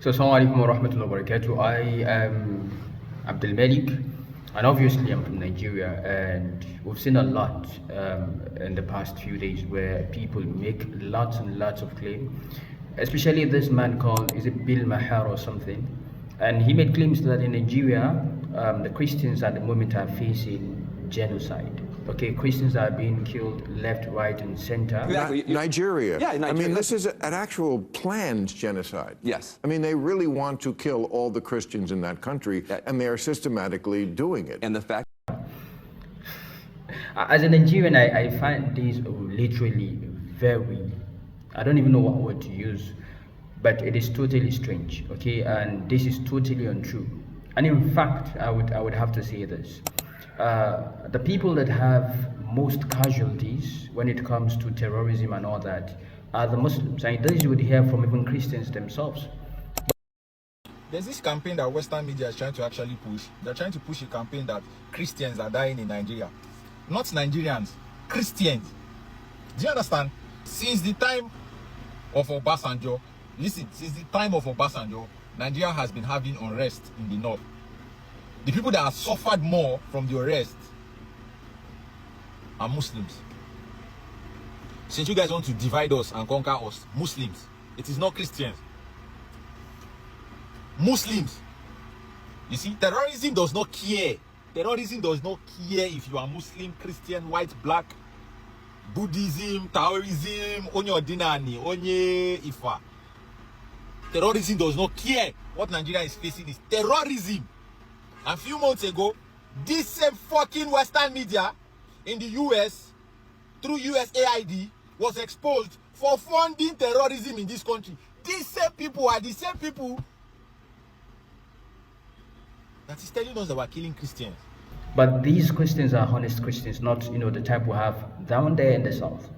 So, Assalamu alaikum wa rahmatullahi wa barakatuh. I am Abdul Malik, and obviously I'm from Nigeria, and we've seen a lot in the past few days where people make lots and lots of claims, especially this man called, is it Bill Mahar or something? And he made claims that in Nigeria, the Christians at the moment are facing genocide. Okay, Christians are being killed left, right, and center. Exactly. Nigeria. Yeah, Nigeria. I mean, this is an actual planned genocide. Yes. I mean, they really want to kill all the Christians in that country, and they are systematically doing it. And the fact As a Nigerian, I find this literally very, I don't even know what word to use, but it is totally strange, okay? And this is totally untrue. And in fact, I would have to say this. The people that have most casualties when it comes to terrorism and all that are the Muslims. And this you would hear from even Christians themselves. There's this campaign that Western media is trying to actually push. They're trying to push a campaign that Christians are dying in Nigeria. Not Nigerians, Christians. Do you understand? Since the time of Obasanjo, since the time of Obasanjo, Nigeria has been having unrest in the north. The people that have suffered more from the arrest are Muslims. Since you guys want to divide us and conquer us, Muslims, it is not Christians. Muslims. You see, terrorism does not care. Terrorism does not care if you are Muslim, Christian, white, black, Buddhism, Taoism, onye Odinani, onye Ifa. Terrorism does not care. What Nigeria is facing is terrorism. A few months ago, this same fucking Western media in the US, through USAID, was exposed for funding terrorism in this country. These same people are the same people that is telling us that we're killing Christians. But these Christians are honest Christians, not the type we have down there in the south.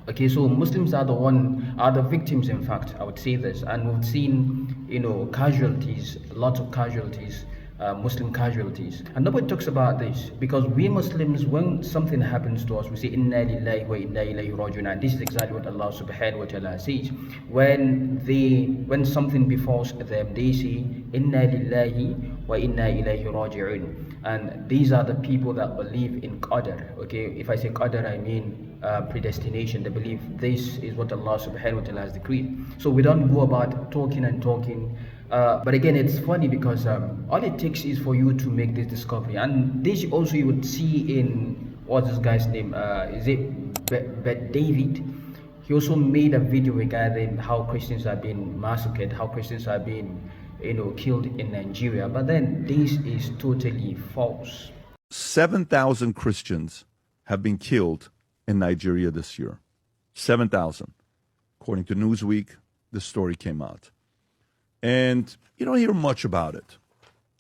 Okay, so Muslims are the victims, in fact, I would say this. And we've seen, casualties, lots of casualties, Muslim casualties. And nobody talks about this because we Muslims, when something happens to us, we say, Inna lillahi wa inna ilayhi raji'un. And this is exactly what Allah subhanahu wa ta'ala says. When something befalls them, they say, Inna lillahi wa inna ilayhi raji'un. And these are the people that believe in Qadr. Okay, if I say Qadr, I mean predestination. They believe this is what Allah subhanahu wa ta'ala has decreed. So we don't go about talking and talking. But again, it's funny because all it takes is for you to make this discovery. And this also you would see in, what's this guy's name? Is it David? He also made a video regarding how Christians are being massacred, how Christians are being killed in Nigeria. But then this is totally false. 7,000 Christians have been killed in Nigeria this year. 7,000. According to Newsweek, this story came out. And you don't hear much about it.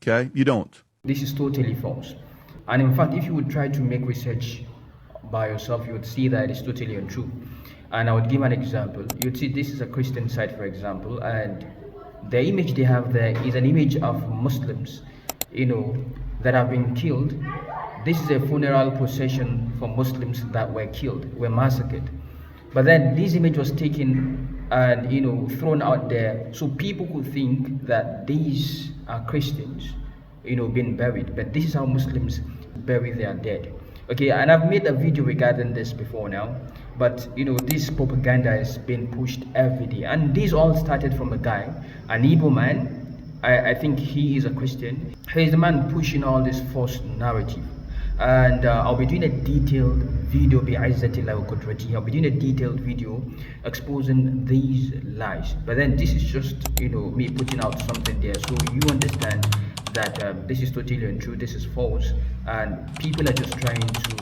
Okay? You don't. This is totally false. And in fact, if you would try to make research by yourself, you would see that it's totally untrue. And I would give an example. You'd see this is a Christian site, for example, and the image they have there is an image of Muslims, that have been killed. This is a funeral procession for Muslims that were killed, were massacred. But then this image was taken and thrown out there so people could think that these are Christians, being buried. But this is how Muslims bury their dead. Okay, and I've made a video regarding this before now, but this propaganda is being pushed every day, and this all started from a guy, an Igbo man. I think he is a Christian. He's the man pushing all this false narrative. And I'll be doing a detailed video, I'll be doing a detailed video exposing these lies. But then this is just me putting out something there so you understand that this is totally untrue, this is false, and people are just trying to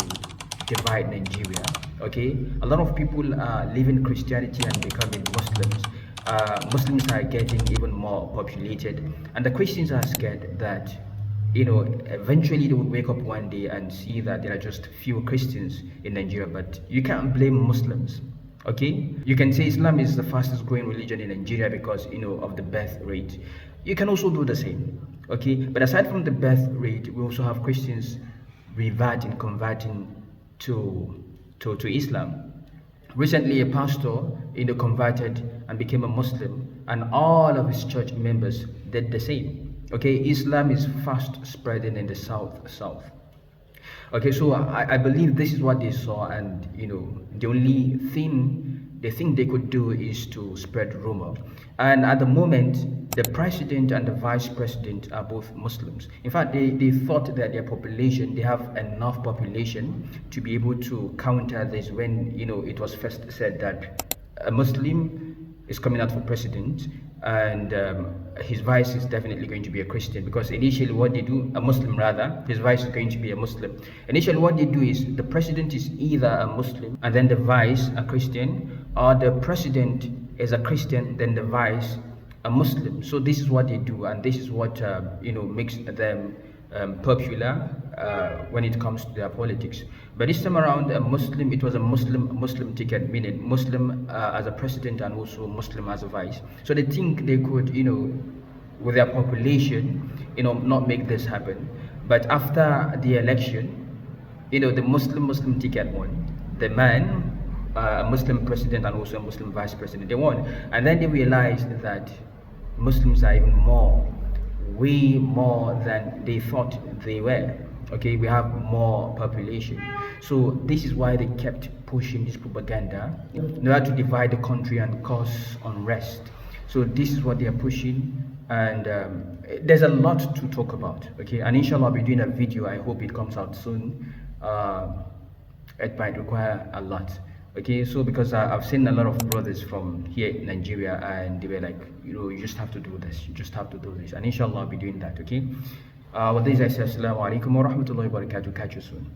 divide Nigeria. Okay, a lot of people are leaving Christianity and becoming Muslims. Muslims are getting even more populated, and the Christians are scared that eventually they would wake up one day and see that there are just few Christians in Nigeria. But you can't blame Muslims. Okay, you can say Islam is the fastest growing religion in Nigeria because of the birth rate. You can also do the same. Okay, but aside from the birth rate, we also have Christians converting to Islam. Recently, a pastor converted and became a Muslim and all of his church members did the same. Okay, Islam is fast spreading in the south. Okay, so I believe this is what they saw, and the only thing they think they could do is to spread rumor. And at the moment, the president and the vice president are both Muslims. In fact, they thought that their population, they have enough population to be able to counter this when it was first said that a Muslim is coming out for president, and his vice is definitely going to be a Christian, because initially what they do, a Muslim rather, his vice is going to be a Muslim. Initially what they do is the president is either a Muslim and then the vice a Christian, or the president is a Christian, then the vice a Muslim. So this is what they do, and this is what makes them popular when it comes to their politics. But this time around, it was a Muslim ticket, meaning Muslim as a president and also Muslim as a vice. So they think they could, with their population, not make this happen. But after the election, the Muslim ticket won. The man, a Muslim president and also a Muslim vice president, they won. And then they realized that Muslims are even way more than they thought they were. Okay, we have more population. So this is why they kept pushing this propaganda in order to divide the country and cause unrest. So this is what they are pushing, and there's a lot to talk about. Okay, and inshallah I'll be doing a video. I hope it comes out soon. It might require a lot. Okay, so because I've seen a lot of brothers from here in Nigeria, and they were like, you just have to do this, you just have to do this, and inshallah I'll be doing that. Okay, with this I say Assalamu alaikum wa rahmatullahi wa barakatuh. Catch you soon.